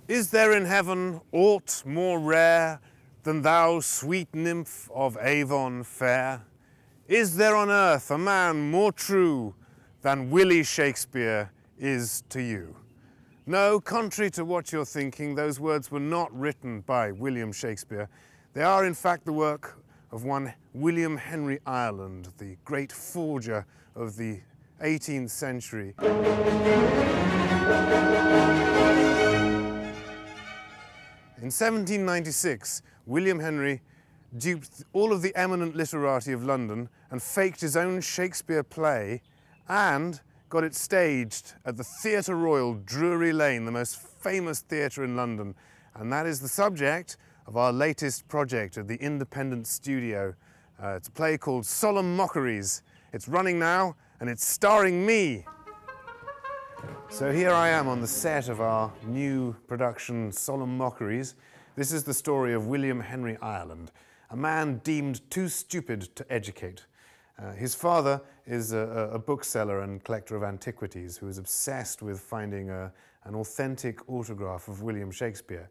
Is there in heaven aught more rare than thou, sweet nymph of Avon fair? Is there on earth a man more true than Willie Shakespeare is to you? No, contrary to what you're thinking, those words were not written by William Shakespeare. They are in fact the work of one William Henry Ireland, the great forger of the 18th century. In 1796, William Henry duped all of the eminent literati of London and faked his own Shakespeare play and got it staged at the Theatre Royal, Drury Lane, the most famous theatre in London. And that is the subject of our latest project at the Independent Studio. It's a play called Solemn Mockeries. It's running now and it's starring me. So here I am on the set of our new production, Solemn Mockeries. This is the story of William Henry Ireland, a man deemed too stupid to educate. His father is a bookseller and collector of antiquities who is obsessed with finding an authentic autograph of William Shakespeare.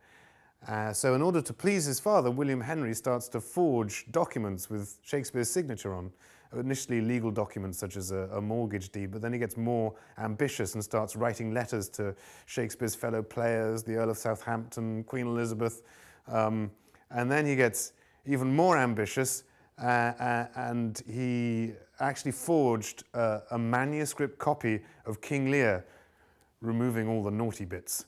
So in order to please his father, William Henry starts to forge documents with Shakespeare's signature on. Initially legal documents such as a mortgage deed, but then he gets more ambitious and starts writing letters to Shakespeare's fellow players, the Earl of Southampton, Queen Elizabeth, and then he gets even more ambitious and he actually forged a manuscript copy of King Lear, removing all the naughty bits.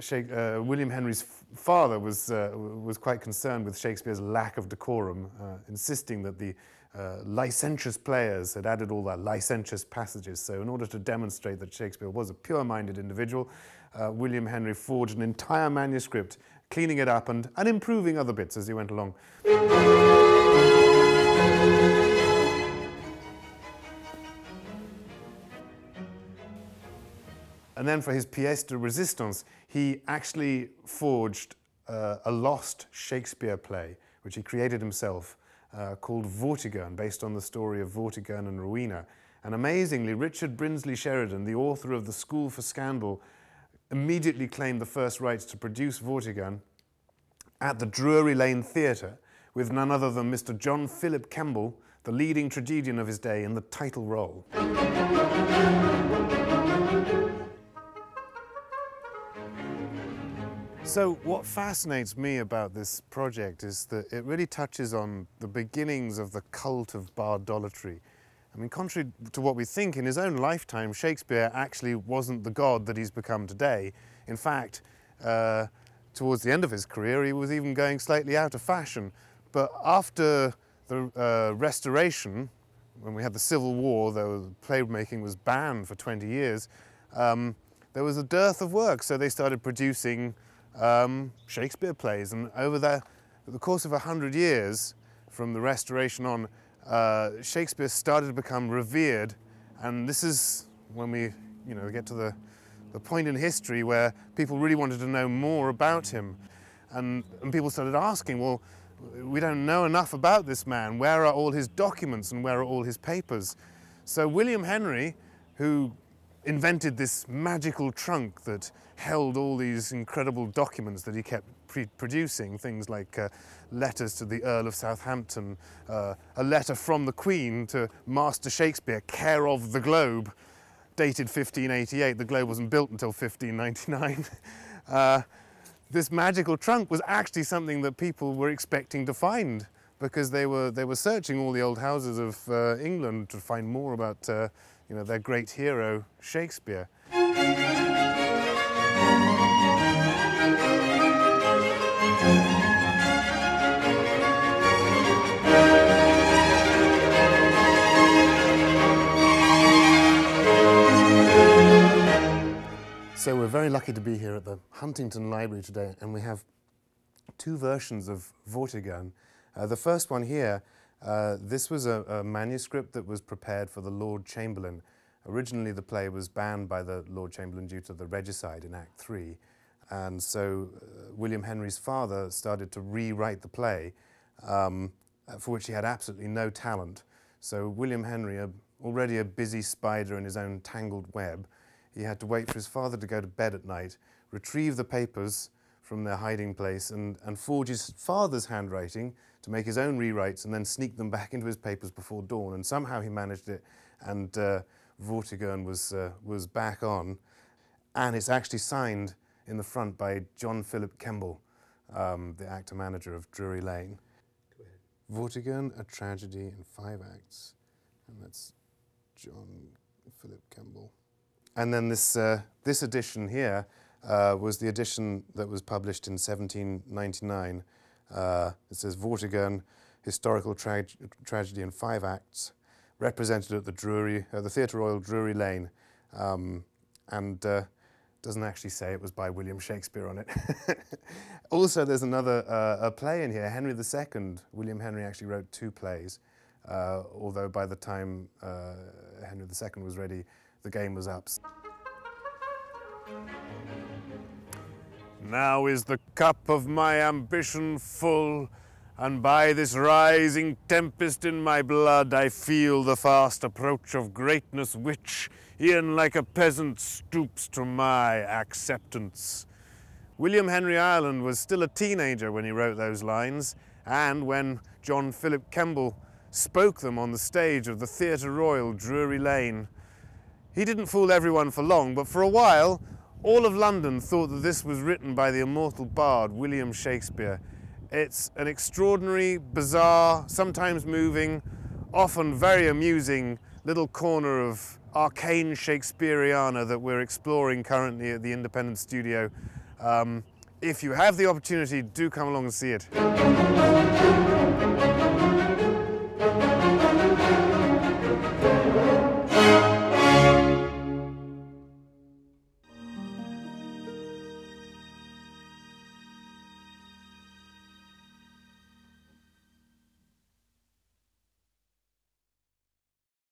William Henry's father was quite concerned with Shakespeare's lack of decorum, insisting that the licentious players had added all their licentious passages. So in order to demonstrate that Shakespeare was a pure-minded individual, William Henry forged an entire manuscript, cleaning it up and improving other bits as he went along. And then for his pièce de résistance, he actually forged a lost Shakespeare play, which he created himself, called Vortigern, based on the story of Vortigern and Rowena. And amazingly, Richard Brinsley Sheridan, the author of The School for Scandal, immediately claimed the first rights to produce Vortigern at the Drury Lane Theatre, with none other than Mr. John Philip Kemble, the leading tragedian of his day, in the title role. So what fascinates me about this project is that it really touches on the beginnings of the cult of bardolatry. I mean, contrary to what we think, in his own lifetime, Shakespeare actually wasn't the god that he's become today. In fact, towards the end of his career, he was even going slightly out of fashion. But after the Restoration, when we had the Civil War, though playmaking was banned for 20 years, there was a dearth of work, so they started producing Shakespeare plays, and over the course of 100 years, from the Restoration on, Shakespeare started to become revered, and this is when we, get to the point in history where people really wanted to know more about him, and people started asking, well, we don't know enough about this man. Where are all his documents and where are all his papers? So William Henry, who invented this magical trunk that held all these incredible documents that he kept producing, things like letters to the Earl of Southampton, a letter from the Queen to Master Shakespeare, care of the Globe, dated 1588. The Globe wasn't built until 1599. This magical trunk was actually something that people were expecting to find, because they were searching all the old houses of England to find more about their great hero, Shakespeare. So we're very lucky to be here at the Huntington Library today, and we have two versions of Vortigern. The first one here, this was a manuscript that was prepared for the Lord Chamberlain. Originally the play was banned by the Lord Chamberlain due to the regicide in Act 3, and so William Henry's father started to rewrite the play, for which he had absolutely no talent. So William Henry, already a busy spider in his own tangled web, he had to wait for his father to go to bed at night, retrieve the papers from their hiding place and forge his father's handwriting to make his own rewrites and then sneak them back into his papers before dawn. And somehow he managed it, and Vortigern was back on. And it's actually signed in the front by John Philip Kemble, the actor-manager of Drury Lane. Vortigern, a tragedy in 5 acts. And that's John Philip Kemble. And then this edition here was the edition that was published in 1799. It says Vortigern, historical tragedy in 5 acts, represented at the Theatre Royal, Drury Lane, and doesn't actually say it was by William Shakespeare on it. Also, there's another a play in here, Henry II. William Henry actually wrote 2 plays, although by the time Henry II was ready, the game was up. Now is the cup of my ambition full, and by this rising tempest in my blood I feel the fast approach of greatness which, e'en like a peasant, stoops to my acceptance. William Henry Ireland was still a teenager when he wrote those lines, and when John Philip Kemble spoke them on the stage of the Theatre Royal, Drury Lane. He didn't fool everyone for long, but for a while, all of London thought that this was written by the immortal bard, William Shakespeare. It's an extraordinary, bizarre, sometimes moving, often very amusing little corner of arcane Shakespeareana that we're exploring currently at the Independent Studio. If you have the opportunity, do come along and see it.